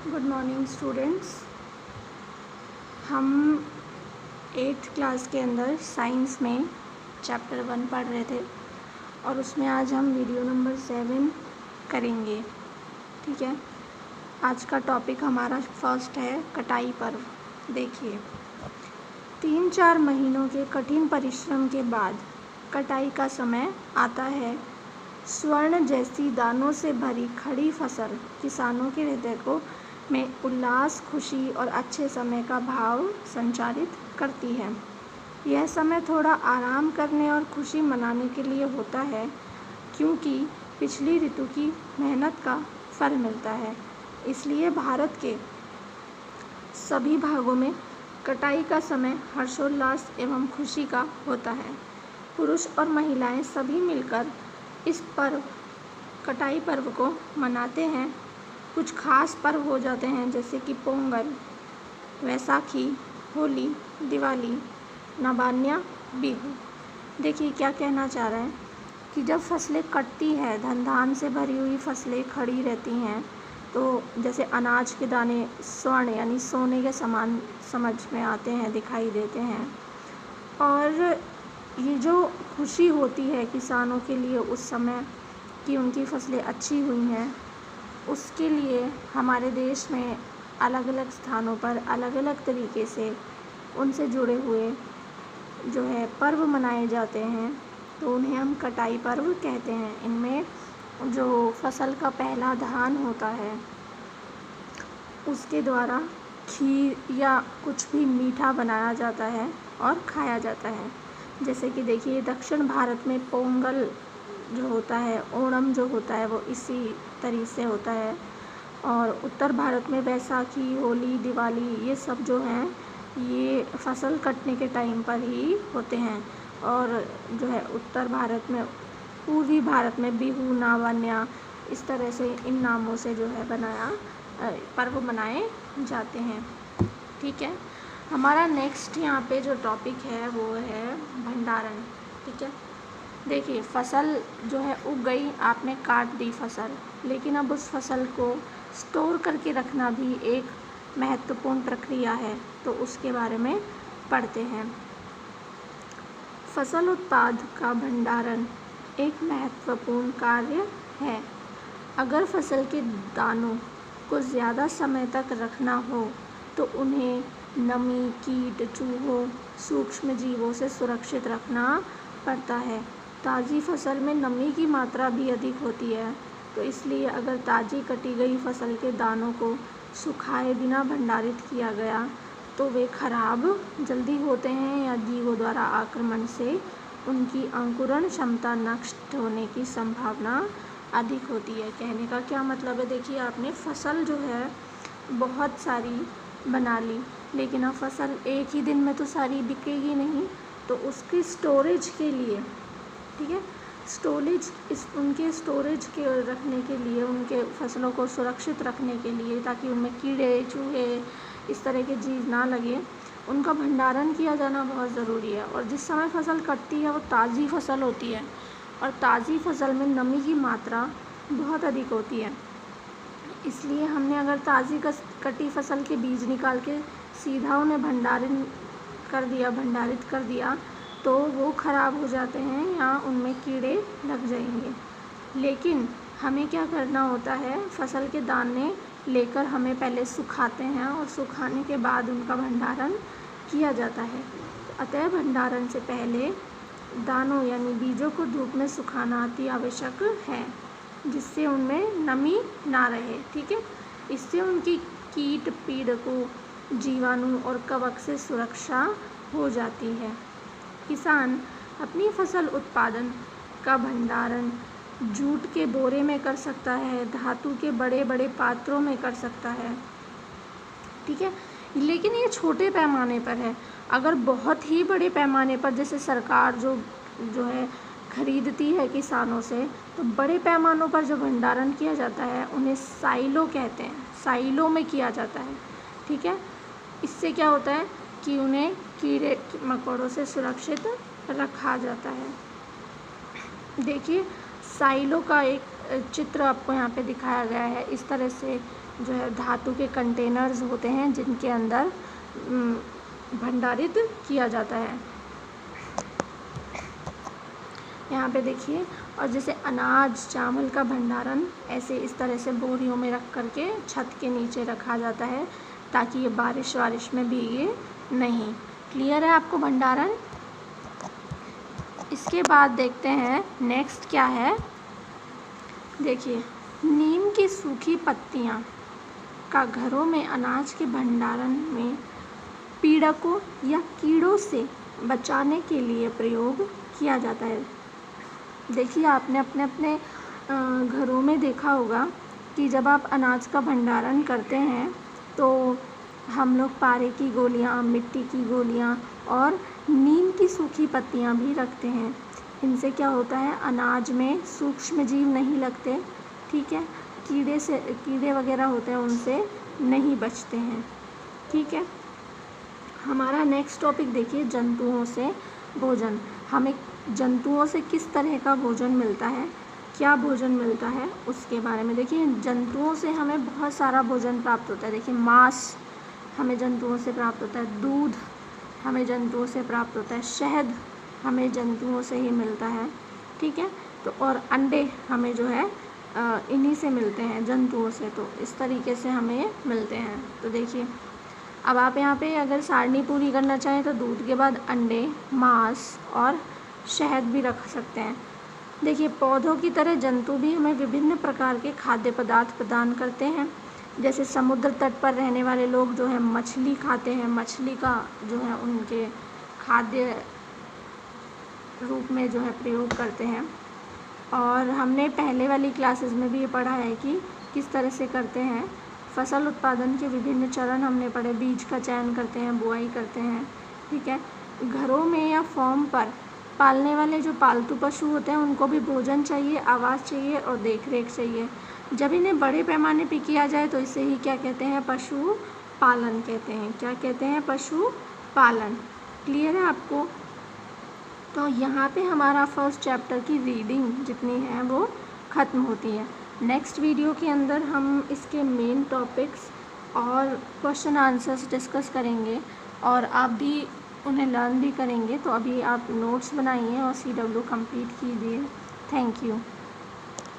Good morning students. हम 8th class के अंदर साइंस में चैप्टर 1 पढ़ रहे थे और उसमें आज हम वीडियो नंबर 7 करेंगे। ठीक है, आज का टॉपिक हमारा फर्स्ट है कटाई पर्व। देखिए, 3-4 महीनों के कठिन परिश्रम के बाद कटाई का समय आता है। स्वर्ण जैसी दानों से भरी खड़ी फसल किसानों के हृदय को में उल्लास, खुशी और अच्छे समय का भाव संचारित करती है। यह समय थोड़ा आराम करने और खुशी मनाने के लिए होता है, क्योंकि पिछली ऋतु की मेहनत का फल मिलता है। इसलिए भारत के सभी भागों में कटाई का समय हर्षोल्लास एवं खुशी का होता है। पुरुष और महिलाएं सभी मिलकर इस पर्व कटाई पर्व को मनाते हैं। कुछ खास पर्व हो जाते हैं जैसे कि पोंगल, वैसाखी, होली, दिवाली, नवान्या, बिहू। देखिए क्या कहना चाह रहे हैं कि जब फसलें कटती है, धन से भरी हुई फसलें खड़ी रहती हैं, तो जैसे अनाज के दाने स्वर्ण यानी सोने के समान समझ में आते हैं, दिखाई देते हैं। और ये जो खुशी होती है किसानों के लिए उस समय कि उनकी फसलें अच्छी हुई हैं, उसके लिए हमारे देश में अलग अलग स्थानों पर अलग अलग तरीके से उनसे जुड़े हुए जो है पर्व मनाए जाते हैं, तो उन्हें हम कटाई पर्व कहते हैं। इनमें जो फसल का पहला धान होता है उसके द्वारा खीर या कुछ भी मीठा बनाया जाता है और खाया जाता है। जैसे कि देखिए, दक्षिण भारत में पोंगल जो होता है, ओणम जो होता है, वो इसी तरीके से होता है। और उत्तर भारत में वैसाखी, होली, दिवाली, ये सब जो हैं ये फसल कटने के टाइम पर ही होते हैं। और जो है उत्तर भारत में, पूर्वी भारत में बिहू, नवान्या, इस तरह से इन नामों से जो है पर्व मनाए जाते हैं। ठीक है, हमारा नेक्स्ट यहाँ पे जो टॉपिक है वो है भंडारण। ठीक है, देखिए, फसल जो है उग गई, आपने काट दी फसल, लेकिन अब उस फसल को स्टोर करके रखना भी एक महत्वपूर्ण प्रक्रिया है, तो उसके बारे में पढ़ते हैं। फसल उत्पाद का भंडारण एक महत्वपूर्ण कार्य है। अगर फसल के दानों को ज़्यादा समय तक रखना हो तो उन्हें नमी, कीट, चूहों, सूक्ष्म जीवों से सुरक्षित रखना पड़ता है। ताज़ी फसल में नमी की मात्रा भी अधिक होती है, तो इसलिए अगर ताज़ी कटी गई फसल के दानों को सुखाए बिना भंडारित किया गया तो वे खराब जल्दी होते हैं या जीवों द्वारा आक्रमण से उनकी अंकुरण क्षमता नष्ट होने की संभावना अधिक होती है। कहने का क्या मतलब है, देखिए, आपने फसल जो है बहुत सारी बना ली, लेकिन अब फसल एक ही दिन में तो सारी बिकेगी नहीं, तो उसकी स्टोरेज के लिए, ठीक है, उनके स्टोरेज के रखने के लिए, उनके फसलों को सुरक्षित रखने के लिए, ताकि उनमें कीड़े, चूहे, इस तरह के चीज़ ना लगे, उनका भंडारण किया जाना बहुत ज़रूरी है। और जिस समय फसल कटती है वो ताज़ी फसल होती है, और ताज़ी फसल में नमी की मात्रा बहुत अधिक होती है। इसलिए हमने अगर ताज़ी कटी फसल के बीज निकाल के सीधा उन्हें भंडारित कर दिया तो वो ख़राब हो जाते हैं या उनमें कीड़े लग जाएंगे। लेकिन हमें क्या करना होता है, फसल के दाने लेकर हमें पहले सुखाते हैं और सुखाने के बाद उनका भंडारण किया जाता है। अतः भंडारण से पहले दानों यानी बीजों को धूप में सुखाना अति आवश्यक है, जिससे उनमें नमी ना रहे। ठीक है, इससे उनकी कीट, पीड़कों, जीवाणु और कवक से सुरक्षा हो जाती है। किसान अपनी फसल उत्पादन का भंडारण जूट के बोरे में कर सकता है, धातु के बड़े बड़े पात्रों में कर सकता है। ठीक है, लेकिन ये छोटे पैमाने पर है। अगर बहुत ही बड़े पैमाने पर, जैसे सरकार जो है खरीदती है किसानों से, तो बड़े पैमानों पर जो भंडारण किया जाता है उन्हें साइलो कहते हैं, साइलो में किया जाता है। ठीक है, इससे क्या होता है कि उन्हें कीड़े मकोड़ों से सुरक्षित रखा जाता है। देखिए, साइलो का एक चित्र आपको यहाँ पे दिखाया गया है। इस तरह से जो है धातु के कंटेनर्स होते हैं जिनके अंदर भंडारित किया जाता है। यहाँ पे देखिए, और जैसे अनाज चावल का भंडारण ऐसे इस तरह से बोरियों में रख करके छत के नीचे रखा जाता है ताकि ये बारिश वारिश में भीगे नहीं। क्लियर है आपको भंडारण? इसके बाद देखते हैं नेक्स्ट क्या है। देखिए, नीम की सूखी पत्तियाँ का घरों में अनाज के भंडारण में पीड़कों या कीड़ों से बचाने के लिए प्रयोग किया जाता है। देखिए, आपने अपने अपने घरों में देखा होगा कि जब आप अनाज का भंडारण करते हैं तो हम लोग पारे की गोलियाँ, मिट्टी की गोलियाँ और नीम की सूखी पत्तियाँ भी रखते हैं। इनसे क्या होता है, अनाज में सूक्ष्म जीव नहीं लगते, ठीक है, कीड़े वगैरह होते हैं उनसे नहीं बचते हैं, ठीक है। हमारा नेक्स्ट टॉपिक देखिए, जंतुओं से भोजन। हमें जंतुओं से किस तरह का भोजन मिलता है, क्या भोजन मिलता है, उसके बारे में देखिए। जंतुओं से हमें बहुत सारा भोजन प्राप्त होता है। देखिए, मांस हमें जंतुओं से प्राप्त होता है, दूध हमें जंतुओं से प्राप्त होता है, शहद हमें जंतुओं से ही मिलता है, ठीक है। तो और अंडे हमें जो है इन्हीं से मिलते हैं, जंतुओं से। तो इस तरीके से हमें मिलते हैं। तो देखिए, अब आप यहाँ पे अगर सारणी पूरी करना चाहें तो दूध के बाद अंडे, मांस और शहद भी रख सकते हैं। देखिए, पौधों की तरह जंतु भी हमें विभिन्न प्रकार के खाद्य पदार्थ प्रदान करते हैं। जैसे समुद्र तट पर रहने वाले लोग जो है मछली खाते हैं, मछली का जो है उनके खाद्य रूप में जो है प्रयोग करते हैं। और हमने पहले वाली क्लासेस में भी ये पढ़ा है कि किस तरह से करते हैं। फसल उत्पादन के विभिन्न चरण हमने पढ़े, बीज का चयन करते हैं, बुआई करते हैं, ठीक है। घरों में या फार्म पर पालने वाले जो पालतू पशु होते हैं उनको भी भोजन चाहिए, आवास चाहिए और देखरेख चाहिए। जब इन्हें बड़े पैमाने पर किया जाए तो इसे ही क्या कहते हैं, पशु पालन कहते हैं। क्या कहते हैं, पशु पालन। क्लियर है आपको? तो यहाँ पे हमारा फर्स्ट चैप्टर की रीडिंग जितनी है वो ख़त्म होती है। नेक्स्ट वीडियो के अंदर हम इसके मेन टॉपिक्स और क्वेश्चन आंसर्स डिस्कस करेंगे और आप भी उन्हें लर्न भी करेंगे। तो अभी आप नोट्स बनाइए और CW कंप्लीट कीजिए। Thank you.